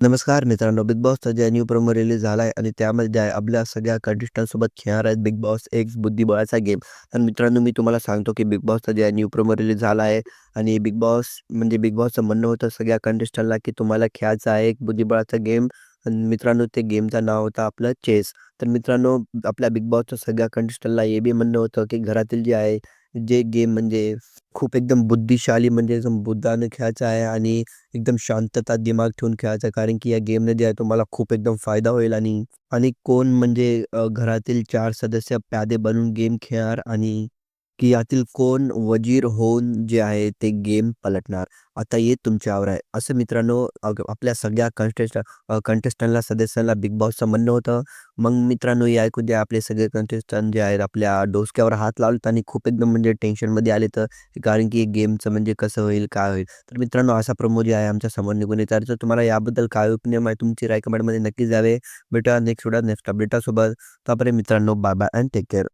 नमस्कार मित्रांनो, बिग बॉसचा जे न्यू प्रोमो रिलीज झाला आहे आणि त्यामध्ये आहे आपल्या सगळ्या कंटेस्टंटसोबत खेळणार आहेत बिग बॉस एक्स बुद्धिबळाचा गेम. तर मित्रांनो, मी तुम्हाला सांगतो की बिग बॉसचा जे न्यू प्रोमो रिलीज झाला आहे आणि बिग बॉसचं म्हणणं होतं सगळ्या कंटेस्टंटला की तुम्हाला खेळायचा आहे एक बुद्धिबळाचा गेम. आणि मित्रांनो, ते गेमचं नाव होतं आपलं चेस. तर मित्रांनो, आपल्या बिग बॉसच्या सगळ्या कंटेस्टंटला हे बी म्हणणं होतं की घरातील जे आहे, जे गेम म्हणजे खूप एकदम बुद्धिशाली म्हणजे एकदम बुद्धानं खेळायचं आहे आणि एकदम शांतता दिमाग ठेवून खेळायचा आहे. कारण की या गेमने जे आहे तुम्हाला खूप एकदम फायदा होईल आणि आणि कोण म्हणजे घरातील 4 सदस्य प्यादे बनून गेम खेळणार आणि की यातील कोण वजीर होऊन जे आहे ते गेम पलटणार. आता हे तुमच्यावर आहे. असं मित्रांनो आपल्या सगळ्या कंटेस्टंटला सदस्यांना बिग बॉसचं म्हणणं होतं. मग मित्रांनो हे ऐकून जे आपले सगळे कंटेस्टंट जे आहेत आपल्या डोसक्यावर हात लावलेत आणि खूप एकदम म्हणजे टेन्शनमध्ये आलेत. कारण की गेमचं म्हणजे कसं होईल, काय होईल? तर मित्रांनो असा प्रमोद जे आहे आमच्या समोर निघून येत आहे. तर तुम्हाला याबद्दल काय ओपिनियन आहे तुमची राय कमेंटमध्ये नक्की द्यावे. भेटूया नेक्स्ट व्हिडिओ नेक्स्ट अपडेटसोबत. तोपर्यंत मित्रांनो bye bye and take care.